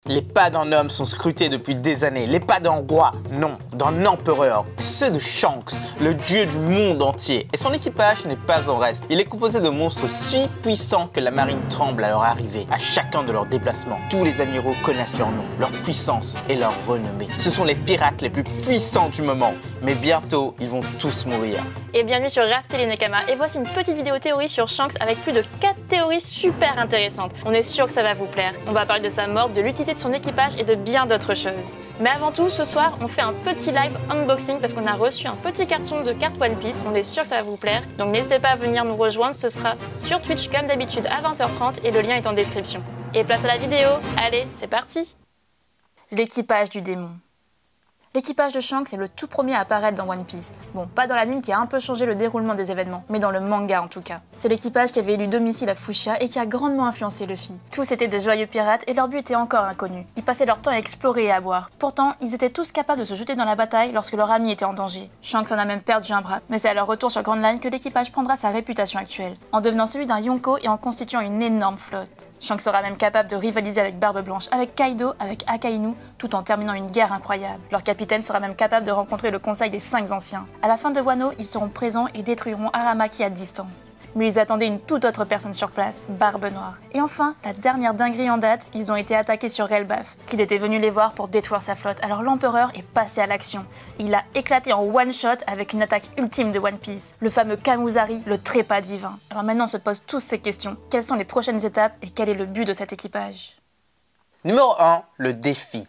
Les pas d'un homme sont scrutés depuis des années, les pas d'un roi, non, d'un empereur. Ceux de Shanks, le dieu du monde entier. Et son équipage n'est pas en reste. Il est composé de monstres si puissants que la marine tremble à leur arrivée, à chacun de leurs déplacements. Tous les amiraux connaissent leur nom, leur puissance et leur renommée. Ce sont les pirates les plus puissants du moment. Mais bientôt, ils vont tous mourir. Et bienvenue sur Raftel et Nekama. Et voici une petite vidéo théorie sur Shanks avec plus de 4 théories super intéressantes. On est sûr que ça va vous plaire. On va parler de sa mort, de l'utilité de son équipage et de bien d'autres choses. Mais avant tout, ce soir, on fait un petit live unboxing parce qu'on a reçu un petit carton de cartes One Piece. On est sûr que ça va vous plaire. Donc n'hésitez pas à venir nous rejoindre. Ce sera sur Twitch comme d'habitude à 20h30 et le lien est en description. Et place à la vidéo. Allez, c'est parti. L'équipage du démon. L'équipage de Shanks est le tout premier à apparaître dans One Piece. Bon, pas dans l'anime qui a un peu changé le déroulement des événements, mais dans le manga en tout cas. C'est l'équipage qui avait élu domicile à Fushia et qui a grandement influencé Luffy. Tous étaient de joyeux pirates et leur but était encore inconnu. Ils passaient leur temps à explorer et à boire. Pourtant, ils étaient tous capables de se jeter dans la bataille lorsque leur ami était en danger. Shanks en a même perdu un bras, mais c'est à leur retour sur Grand Line que l'équipage prendra sa réputation actuelle, en devenant celui d'un Yonko et en constituant une énorme flotte. Shanks sera même capable de rivaliser avec Barbe Blanche, avec Kaido, avec Akainu, tout en terminant une guerre incroyable. Leur capitaine sera même capable de rencontrer le conseil des 5 anciens. À la fin de Wano, ils seront présents et détruiront Aramaki à distance. Mais ils attendaient une toute autre personne sur place, Barbe Noire. Et enfin, la dernière dinguerie en date, ils ont été attaqués sur Relbaf, qui était venu les voir pour détruire sa flotte. Alors l'empereur est passé à l'action. Il a éclaté en one shot avec une attaque ultime de One Piece, le fameux Kamuzari, le trépas divin. Alors maintenant on se pose tous ces questions. Quelles sont les prochaines étapes et quel est le but de cet équipage? Numéro 1, le défi.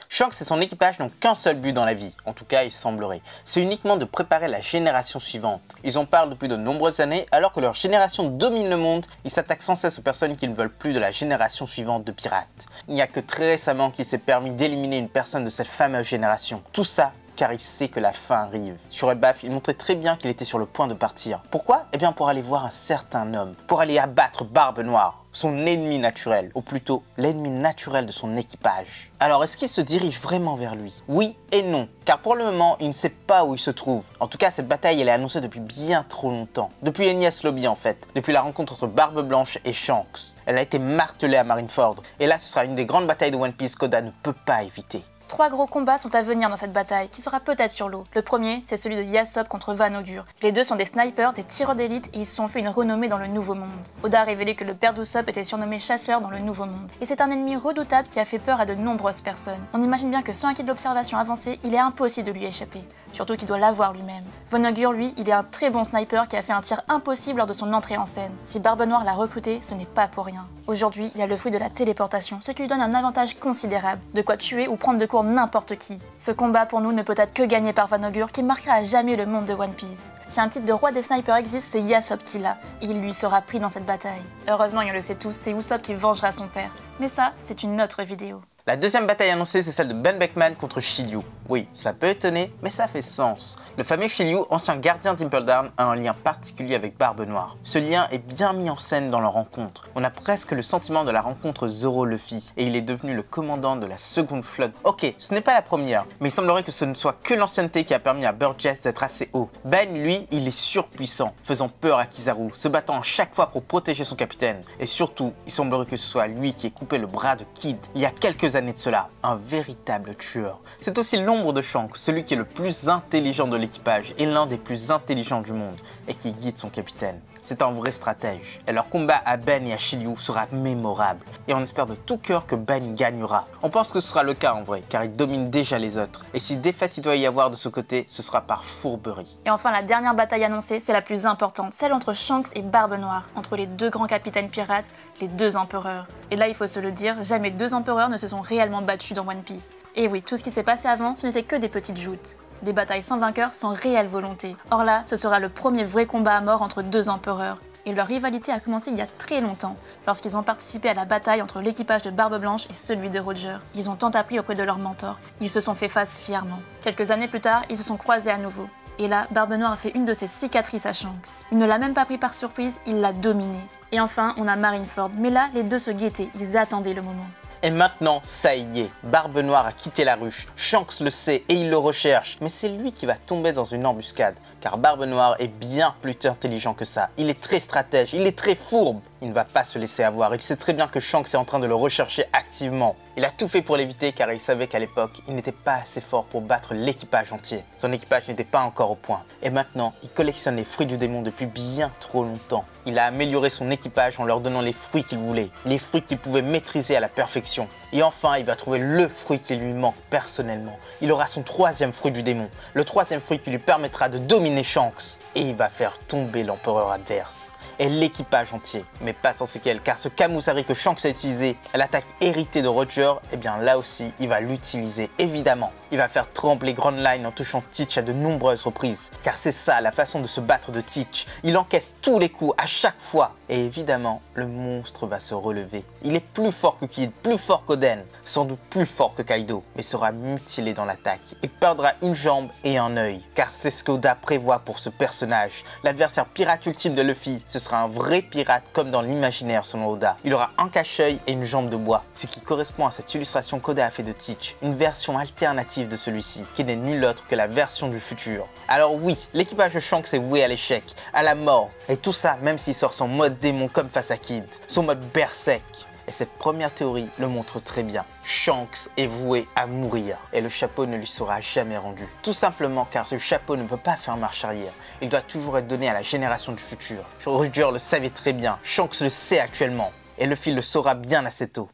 Shanks et son équipage n'ont qu'un seul but dans la vie, en tout cas il semblerait. C'est uniquement de préparer la génération suivante. Ils en parlent depuis de nombreuses années, alors que leur génération domine le monde, ils s'attaquent sans cesse aux personnes qui ne veulent plus de la génération suivante de pirates. Il n'y a que très récemment qu'il s'est permis d'éliminer une personne de cette fameuse génération. Tout ça car il sait que la fin arrive. Sur Elbaf, il montrait très bien qu'il était sur le point de partir. Pourquoi? Eh bien pour aller voir un certain homme, pour aller abattre Barbe Noire, son ennemi naturel, ou plutôt l'ennemi naturel de son équipage. Alors est-ce qu'il se dirige vraiment vers lui? Oui et non, car pour le moment, il ne sait pas où il se trouve. En tout cas, cette bataille, elle est annoncée depuis bien trop longtemps. Depuis Enies Lobby en fait, depuis la rencontre entre Barbe Blanche et Shanks. Elle a été martelée à Marineford, et là ce sera une des grandes batailles de One Piece qu'Oda ne peut pas éviter. 3 gros combats sont à venir dans cette bataille, qui sera peut-être sur l'eau. Le premier, c'est celui de Yasop contre Vanogur. Les deux sont des snipers, des tireurs d'élite, et ils se sont fait une renommée dans le Nouveau Monde. Oda a révélé que le père d'Usopp était surnommé chasseur dans le Nouveau Monde. Et c'est un ennemi redoutable qui a fait peur à de nombreuses personnes. On imagine bien que sans acquis de l'observation avancée, il est impossible de lui échapper. Surtout qu'il doit l'avoir lui-même. Vanogur, lui, il est un très bon sniper qui a fait un tir impossible lors de son entrée en scène. Si Barbe Noire l'a recruté, ce n'est pas pour rien. Aujourd'hui, il a le fruit de la téléportation, ce qui lui donne un avantage considérable. De quoi tuer ou prendre de court n'importe qui. Ce combat pour nous ne peut être que gagné par Vanogur qui marquera à jamais le monde de One Piece. Si un titre de roi des snipers existe, c'est Yasop qui l'a, et il lui sera pris dans cette bataille. Heureusement, et on le sait tous, c'est Usopp qui vengera son père. Mais ça, c'est une autre vidéo. La deuxième bataille annoncée, c'est celle de Ben Beckman contre Shiryu. Oui, ça peut étonner, mais ça fait sens. Le fameux Shiryu, ancien gardien d'Impel Down, a un lien particulier avec Barbe Noire. Ce lien est bien mis en scène dans leur rencontre. On a presque le sentiment de la rencontre Zoro-Luffy, et il est devenu le commandant de la seconde flotte. Ok, ce n'est pas la première, mais il semblerait que ce ne soit que l'ancienneté qui a permis à Burgess d'être assez haut. Ben, lui, il est surpuissant, faisant peur à Kizaru, se battant à chaque fois pour protéger son capitaine. Et surtout, il semblerait que ce soit lui qui ait coupé le bras de Kid il y a quelques années de cela, un véritable tueur. C'est aussi l'ombre de Shanks, celui qui est le plus intelligent de l'équipage et l'un des plus intelligents du monde, et qui guide son capitaine. C'est un vrai stratège, et leur combat à Ben et à Shiryu sera mémorable, et on espère de tout cœur que Ben gagnera. On pense que ce sera le cas en vrai, car il domine déjà les autres, et si défaite il doit y avoir de ce côté, ce sera par fourberie. Et enfin la dernière bataille annoncée, c'est la plus importante, celle entre Shanks et Barbe Noire, entre les deux grands capitaines pirates, les deux empereurs. Et là il faut se le dire, jamais deux empereurs ne se sont réellement battus dans One Piece. Et oui, tout ce qui s'est passé avant, ce n'était que des petites joutes. Des batailles sans vainqueur, sans réelle volonté. Or là, ce sera le premier vrai combat à mort entre deux empereurs. Et leur rivalité a commencé il y a très longtemps, lorsqu'ils ont participé à la bataille entre l'équipage de Barbe Blanche et celui de Roger. Ils ont tant appris auprès de leur mentor, ils se sont fait face fièrement. Quelques années plus tard, ils se sont croisés à nouveau. Et là, Barbe Noire a fait une de ses cicatrices à Shanks. Il ne l'a même pas pris par surprise, il l'a dominé. Et enfin, on a Marineford, mais là, les deux se guettaient, ils attendaient le moment. Et maintenant, ça y est, Barbe Noire a quitté la ruche. Shanks le sait et il le recherche. Mais c'est lui qui va tomber dans une embuscade. Car Barbe Noire est bien plus intelligent que ça. Il est très stratège, il est très fourbe. il ne va pas se laisser avoir. Il sait très bien que Shanks est en train de le rechercher activement. Il a tout fait pour l'éviter car il savait qu'à l'époque, il n'était pas assez fort pour battre l'équipage entier. Son équipage n'était pas encore au point. Et maintenant, il collectionne les fruits du démon depuis bien trop longtemps. Il a amélioré son équipage en leur donnant les fruits qu'il voulait, les fruits qu'il pouvait maîtriser à la perfection. Et enfin, il va trouver le fruit qui lui manque personnellement. Il aura son troisième fruit du démon, le troisième fruit qui lui permettra de dominer Shanks. Et il va faire tomber l'empereur adverse et l'équipage entier, mais pas sans séquelles, car ce Camusari que Shanks a utilisé à l'attaque héritée de Roger, eh bien là aussi, il va l'utiliser, évidemment. Il va faire trembler Grand Line en touchant Teach à de nombreuses reprises, car c'est ça la façon de se battre de Teach. Il encaisse tous les coups à chaque fois, et évidemment, le monstre va se relever. Il est plus fort que Kid, plus fort qu'Oden, sans doute plus fort que Kaido, mais sera mutilé dans l'attaque. Il perdra une jambe et un œil, car c'est ce qu'Oda prévoit pour ce personnage. L'adversaire pirate ultime de Luffy, ce sera un vrai pirate comme dans l'imaginaire selon Oda. Il aura un cache-œil et une jambe de bois, ce qui correspond à cette illustration qu'Oda a fait de Teach, une version alternative de celui-ci, qui n'est nul autre que la version du futur. Alors oui, l'équipage de Shanks est voué à l'échec, à la mort, et tout ça même s'il sort son mode démon comme face à Kid, son mode berserk. Et cette première théorie le montre très bien. Shanks est voué à mourir et le chapeau ne lui sera jamais rendu. Tout simplement car ce chapeau ne peut pas faire marche arrière. Il doit toujours être donné à la génération du futur. Roger le savait très bien, Shanks le sait actuellement. Et Luffy le saura bien assez tôt.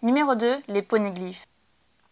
Numéro 2, les poneglyphes.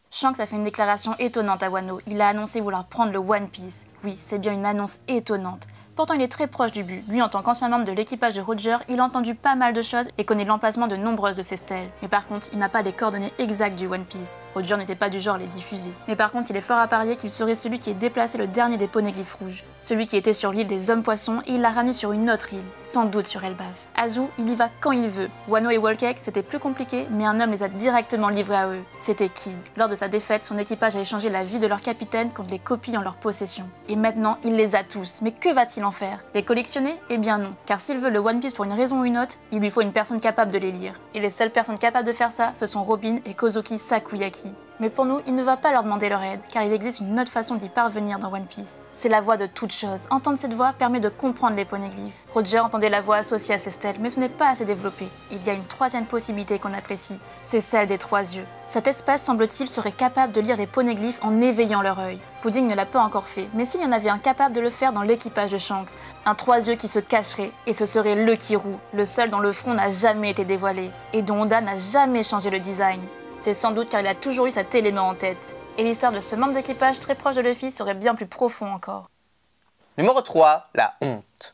Shanks a fait une déclaration étonnante à Wano. Il a annoncé vouloir prendre le One Piece. Oui, c'est bien une annonce étonnante. Pourtant, il est très proche du but. Lui, en tant qu'ancien membre de l'équipage de Roger, il a entendu pas mal de choses et connaît l'emplacement de nombreuses de ses stèles. Mais par contre, il n'a pas les coordonnées exactes du One Piece. Roger n'était pas du genre à les diffuser. Mais par contre, il est fort à parier qu'il serait celui qui ait déplacé le dernier des poneglyphes rouges. Celui qui était sur l'île des hommes-poissons et il l'a ramené sur une autre île, sans doute sur Elbaf. Azu, il y va quand il veut. Wano et Whole Cake, c'était plus compliqué, mais un homme les a directement livrés à eux. C'était Kid. Lors de sa défaite, son équipage a échangé la vie de leur capitaine contre les copies en leur possession. Et maintenant, il les a tous. Mais que va-t-il en faire? Les collectionner? Eh bien non, car s'il veut le One Piece pour une raison ou une autre, il lui faut une personne capable de les lire. Et les seules personnes capables de faire ça, ce sont Robin et Kozuki Sakuyaki. Mais pour nous, il ne va pas leur demander leur aide, car il existe une autre façon d'y parvenir dans One Piece. C'est la voix de toute chose. Entendre cette voix permet de comprendre les poneglyphes. Roger entendait la voix associée à ces stèles, mais ce n'est pas assez développé. Il y a une troisième possibilité qu'on apprécie, c'est celle des trois yeux. Cette espèce, semble-t-il, serait capable de lire les poneglyphes en éveillant leur œil. Pudding ne l'a pas encore fait, mais s'il y en avait un capable de le faire dans l'équipage de Shanks, un trois yeux qui se cacherait, et ce serait le Kiru, le seul dont le front n'a jamais été dévoilé, et dont Oda n'a jamais changé le design. C'est sans doute car il a toujours eu cet élément en tête. Et l'histoire de ce membre d'équipage très proche de Luffy serait bien plus profond encore. Numéro 3, la honte.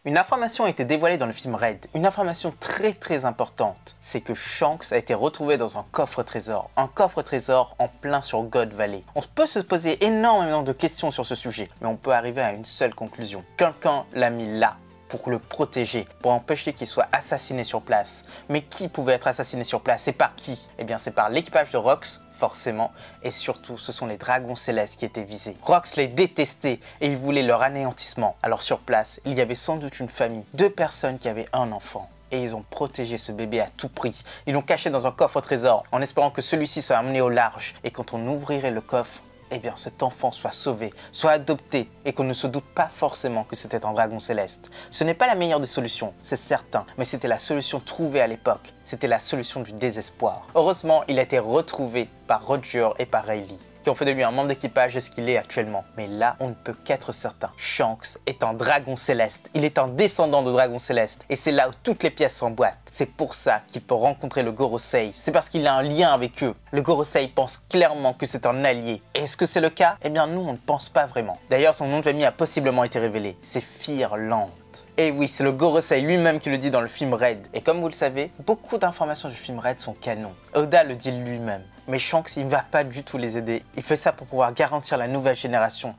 Une information a été dévoilée dans le film Red, une information très importante. C'est que Shanks a été retrouvé dans un coffre-trésor en plein sur God Valley. On peut se poser énormément de questions sur ce sujet, mais on peut arriver à une seule conclusion. Quelqu'un l'a mis là, pour le protéger, pour empêcher qu'il soit assassiné sur place. Mais qui pouvait être assassiné sur place et par qui? Eh bien c'est par l'équipage de Rox, forcément, et surtout ce sont les dragons célestes qui étaient visés. Rox les détestait et il voulait leur anéantissement. Alors sur place, il y avait sans doute une famille, 2 personnes qui avaient un enfant. Et ils ont protégé ce bébé à tout prix. Ils l'ont caché dans un coffre au trésor en espérant que celui-ci soit amené au large. Et quand on ouvrirait le coffre, eh bien cet enfant soit sauvé, soit adopté et qu'on ne se doute pas forcément que c'était un dragon céleste. Ce n'est pas la meilleure des solutions, c'est certain, mais c'était la solution trouvée à l'époque. C'était la solution du désespoir. Heureusement, il a été retrouvé par Roger et par Rayleigh, qui ont fait de lui un membre d'équipage de ce qu'il est actuellement. Mais là, on ne peut qu'être certain. Shanks est un dragon céleste. Il est un descendant de dragon céleste. Et c'est là où toutes les pièces s'emboîtent. C'est pour ça qu'il peut rencontrer le Gorosei. C'est parce qu'il a un lien avec eux. Le Gorosei pense clairement que c'est un allié. Est-ce que c'est le cas? Eh bien, nous, on ne pense pas vraiment. D'ailleurs, son nom de famille a possiblement été révélé. C'est Firland. Et oui, c'est le Gorosei lui-même qui le dit dans le film Red. Et comme vous le savez, beaucoup d'informations du film Red sont canon. Oda le dit lui-même. Mais Shanks, il ne va pas du tout les aider. Il fait ça pour pouvoir garantir la nouvelle génération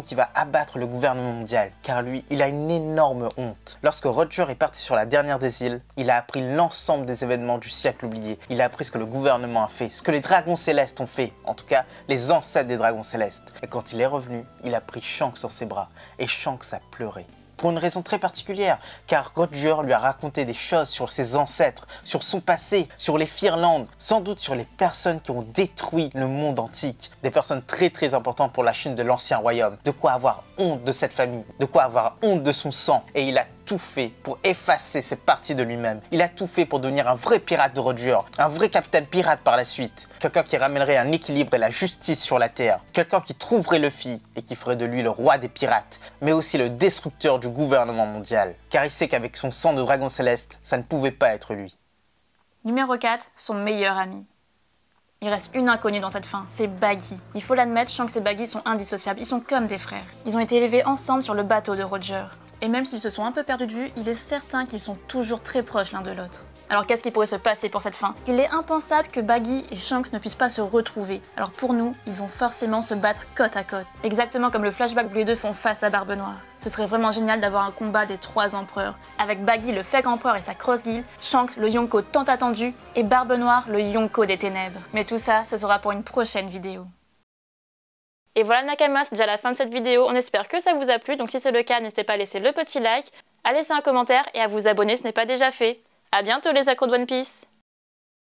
qui va abattre le gouvernement mondial. Car lui, il a une énorme honte. Lorsque Roger est parti sur la dernière des îles, il a appris l'ensemble des événements du siècle oublié. Il a appris ce que le gouvernement a fait, ce que les dragons célestes ont fait. En tout cas, les ancêtres des dragons célestes. Et quand il est revenu, il a pris Shanks sur ses bras. Et Shanks a pleuré. Pour une raison très particulière, car Roger lui a raconté des choses sur ses ancêtres, sur son passé, sur les Firland, sans doute sur les personnes qui ont détruit le monde antique, des personnes très importantes pour la Chine de l'ancien royaume. De quoi avoir honte de cette famille, de quoi avoir honte de son sang, et il a tout fait pour effacer cette partie de lui-même. Il a tout fait pour devenir un vrai pirate de Roger, un vrai capitaine pirate par la suite. Quelqu'un qui ramènerait un équilibre et la justice sur la Terre. Quelqu'un qui trouverait Luffy et qui ferait de lui le roi des pirates, mais aussi le destructeur du gouvernement mondial. Car il sait qu'avec son sang de dragon céleste, ça ne pouvait pas être lui. Numéro 4, son meilleur ami. Il reste une inconnue dans cette fin, c'est Baggy. Il faut l'admettre, Shanks et Baggy sont indissociables, ils sont comme des frères. Ils ont été élevés ensemble sur le bateau de Roger. Et même s'ils se sont un peu perdus de vue, il est certain qu'ils sont toujours très proches l'un de l'autre. Alors qu'est-ce qui pourrait se passer pour cette fin? Il est impensable que Baggy et Shanks ne puissent pas se retrouver. Alors pour nous, ils vont forcément se battre côte à côte. Exactement comme le flashback où les deux font face à Barbe Noire. Ce serait vraiment génial d'avoir un combat des 3 empereurs. Avec Baggy le Fake Empereur et sa Crossgill, Shanks le Yonko tant attendu et Barbe Noire le Yonko des ténèbres. Mais tout ça, ce sera pour une prochaine vidéo. Et voilà Nakama, c'est déjà la fin de cette vidéo. On espère que ça vous a plu, donc si c'est le cas, n'hésitez pas à laisser le petit like, à laisser un commentaire et à vous abonner si ce n'est pas déjà fait. A bientôt les accros de One Piece!